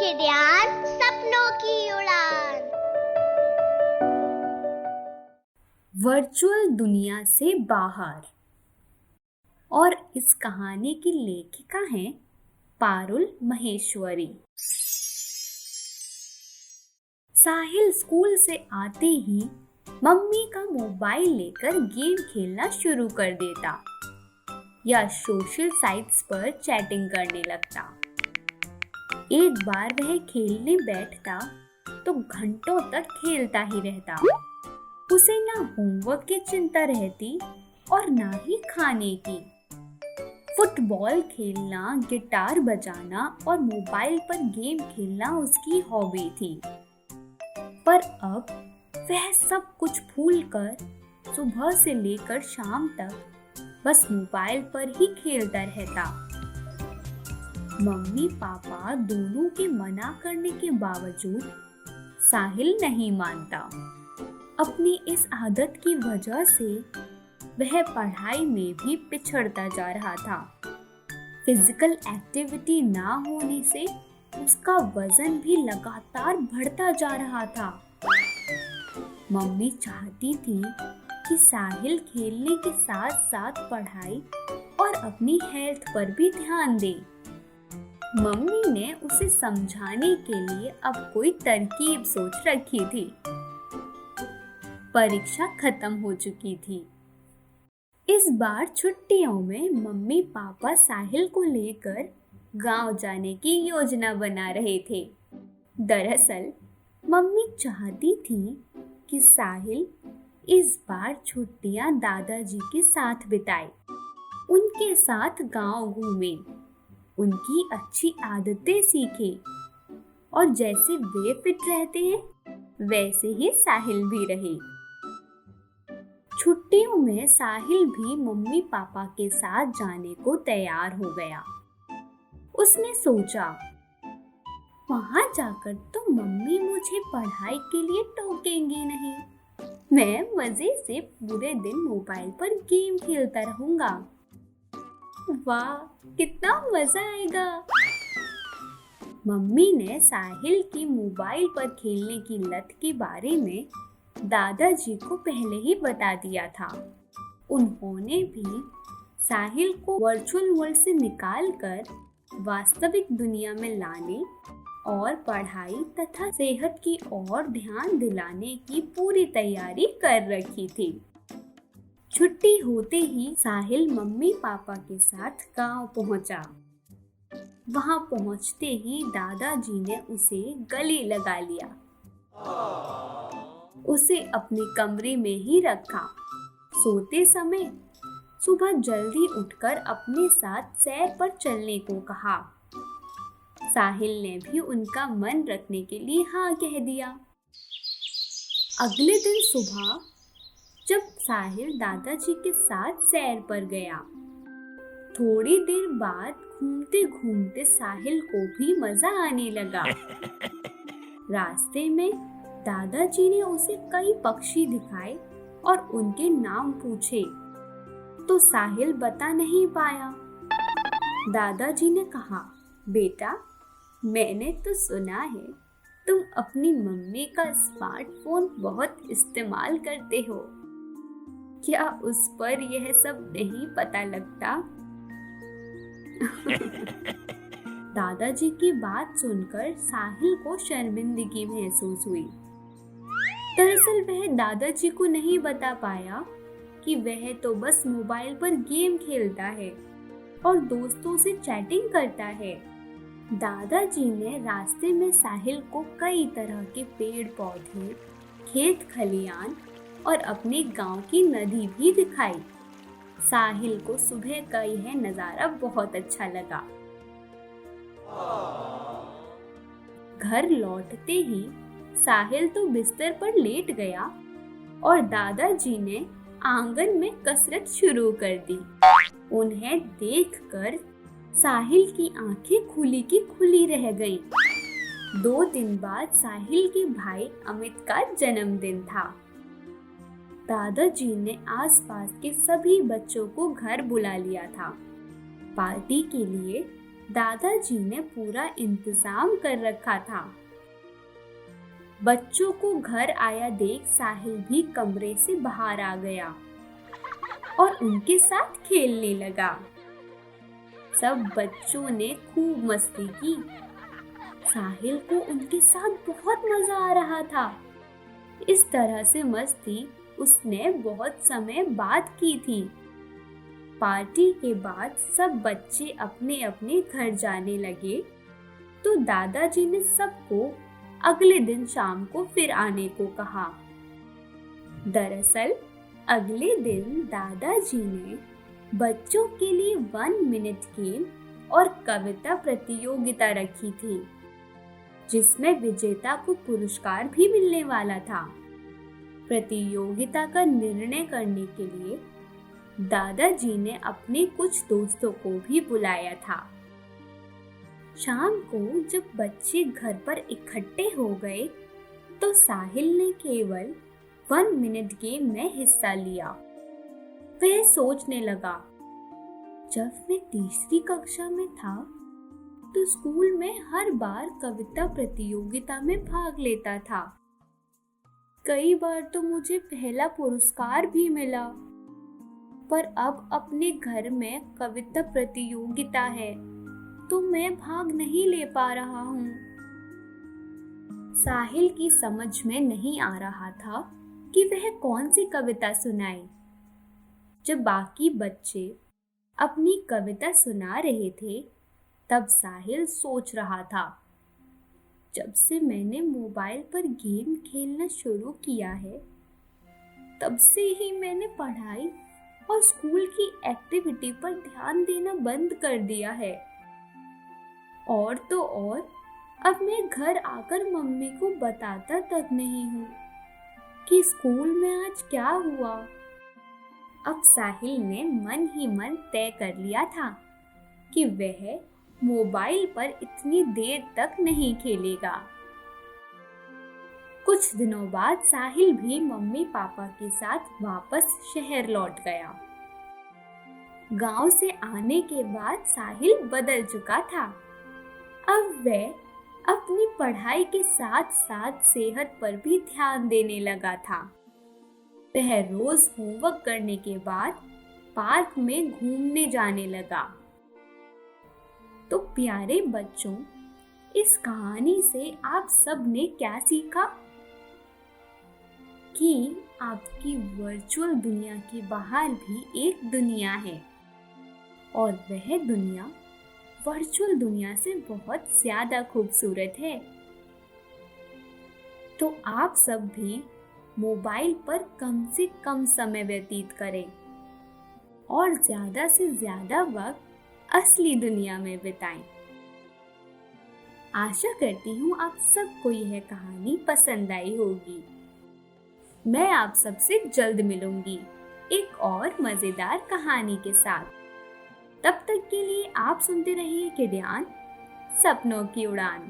सीखे ध्यान सपनों की उड़ान। वर्चुअल दुनिया से बाहर। और इस कहानी की लेखिका हैं पारुल महेश्वरी। साहिल स्कूल से आते ही मम्मी का मोबाइल लेकर गेम खेलना शुरू कर देता या सोशल साइट्स पर चैटिंग करने लगता। एक बार वह खेलने बैठता तो घंटों तक खेलता ही रहता। उसे ना होमवर्क की चिंता रहती और ना ही खाने की। फुटबॉल खेलना, गिटार बजाना और मोबाइल पर गेम खेलना उसकी हॉबी थी। पर अब वह सब कुछ भूलकर सुबह से लेकर शाम तक बस मोबाइल पर ही खेलता रहता। मम्मी पापा दोनों के मना करने के बावजूद साहिल नहीं मानता। अपनी इस आदत की वजह से वह पढ़ाई में भी पिछड़ता जा रहा था। फिजिकल एक्टिविटी ना होने से उसका वजन भी लगातार बढ़ता जा रहा था। मम्मी चाहती थी कि साहिल खेलने के साथ साथ पढ़ाई और अपनी हेल्थ पर भी ध्यान दे। मम्मी ने उसे समझाने के लिए अब कोई तरकीब सोच रखी थी। परीक्षा खत्म हो चुकी थी। इस बार छुट्टियों में मम्मी पापा साहिल को लेकर गांव जाने की योजना बना रहे थे। दरअसल मम्मी चाहती थी कि साहिल इस बार छुट्टियां दादाजी के साथ बिताए, उनके साथ गांव घूमे, उनकी अच्छी आदतें सीखे और जैसे वे फिट रहते हैं वैसे ही साहिल भी रहे। छुट्टियों में साहिल भी मम्मी पापा के साथ जाने को तैयार हो गया। उसने सोचा, वहां जाकर तो मम्मी मुझे पढ़ाई के लिए टोकेंगी नहीं। मैं मजे से पूरे दिन मोबाइल पर गेम खेलता रहूंगा। वाह, कितना मजा आएगा। मम्मी ने साहिल की मोबाइल पर खेलने की लत के बारे में दादाजी को पहले ही बता दिया था। उन्होंने भी साहिल को वर्चुअल वर्ल्ड से निकालकर वास्तविक दुनिया में लाने और पढ़ाई तथा सेहत की ओर ध्यान दिलाने की पूरी तैयारी कर रखी थी। छुट्टी होते ही साहिल मम्मी पापा के साथ गांव पहुंचा। वहां पहुंचते ही दादाजी ने उसे गले लगा लिया। उसे अपने कमरे में ही रखा। सोते समय सुबह जल्दी उठकर अपने साथ सैर पर चलने को कहा। साहिल ने भी उनका मन रखने के लिए हाँ कह दिया। अगले दिन सुबह जब साहिल दादाजी के साथ सैर पर गया, थोड़ी देर बाद घूमते घूमते साहिल को भी मजा आने लगा। रास्ते में दादाजी ने उसे कई पक्षी दिखाए और उनके नाम पूछे, तो साहिल बता नहीं पाया। दादाजी ने कहा, बेटा, मैंने तो सुना है तुम अपनी मम्मी का स्मार्टफोन बहुत इस्तेमाल करते हो। क्या उस पर यह सब नहीं पता लगता? दादाजी की बात सुनकर साहिल को शर्मिंदगी महसूस हुई। दरअसल वह दादाजी को नहीं बता पाया कि वह तो बस मोबाइल पर गेम खेलता है और दोस्तों से चैटिंग करता है। दादाजी ने रास्ते में साहिल को कई तरह के पेड़ पौधे, खेत खलियान और अपने गांव की नदी भी दिखाई। साहिल को सुबह का यह नजारा बहुत अच्छा लगा। घर लौटते ही साहिल तो बिस्तर पर लेट गया और दादाजी ने आंगन में कसरत शुरू कर दी। उन्हें देखकर साहिल की आंखें खुली की खुली रह गईं। 2 दिन बाद साहिल के भाई अमित का जन्मदिन था। दादाजी ने आसपास के सभी बच्चों को घर बुला लिया था। पार्टी के लिए दादाजी ने पूरा इंतजाम कर रखा था। बच्चों को घर आया देख साहिल भी कमरे से बाहर आ गया और उनके साथ खेलने लगा। सब बच्चों ने खूब मस्ती की। साहिल को उनके साथ बहुत मजा आ रहा था। इस तरह से मस्ती उसने बहुत समय बाद की थी। पार्टी के बाद सब बच्चे अपने अपने घर जाने लगे तो दादाजी ने सबको अगले दिन शाम को फिर आने को कहा। दरअसल अगले दिन दादाजी ने बच्चों के लिए 1 मिनट गेम और कविता प्रतियोगिता रखी थी, जिसमें विजेता को पुरस्कार भी मिलने वाला था। प्रतियोगिता का निर्णय करने के लिए दादाजी ने अपने कुछ दोस्तों को भी बुलाया था। शाम को जब बच्चे घर पर इकट्ठे हो गए तो साहिल ने केवल 1 मिनट गेम में हिस्सा लिया। वह सोचने लगा, जब मैं तीसरी कक्षा में था तो स्कूल में हर बार कविता प्रतियोगिता में भाग लेता था। कई बार तो मुझे पहला पुरस्कार भी मिला, पर अब अपने घर में कविता प्रतियोगिता है तो मैं भाग नहीं ले पा रहा हूँ। साहिल की समझ में नहीं आ रहा था कि वह कौन सी कविता सुनाए। जब बाकी बच्चे अपनी कविता सुना रहे थे तब साहिल सोच रहा था, जब से मैंने मोबाइल पर गेम खेलना शुरू किया है तब से ही मैंने पढ़ाई और स्कूल की एक्टिविटी पर ध्यान देना बंद कर दिया है। और तो और अब मैं घर आकर मम्मी को बताता तक नहीं हूँ कि स्कूल में आज क्या हुआ। अब साहिल ने मन ही मन तय कर लिया था कि वह मोबाइल पर इतनी देर तक नहीं खेलेगा। कुछ दिनों बाद साहिल भी मम्मी पापा के साथ वापस शहर लौट गया। गांव से आने के बाद साहिल बदल चुका था। अब वह अपनी पढ़ाई के साथ साथ सेहत पर भी ध्यान देने लगा था। वह रोज होमवर्क करने के बाद पार्क में घूमने जाने लगा। तो प्यारे बच्चों, इस कहानी से आप सब ने क्या सीखा? कि आपकी वर्चुअल दुनिया के बाहर भी एक दुनिया है और वह दुनिया वर्चुअल दुनिया से बहुत ज्यादा खूबसूरत है। तो आप सब भी मोबाइल पर कम से कम समय व्यतीत करें और ज्यादा से ज्यादा वक्त असली दुनिया में बिताएं। आशा करती हूँ आप सबको यह कहानी पसंद आई होगी। मैं आप सबसे जल्द मिलूंगी एक और मजेदार कहानी के साथ। तब तक के लिए आप सुनते रहिए किड्यान, सपनों की उड़ान।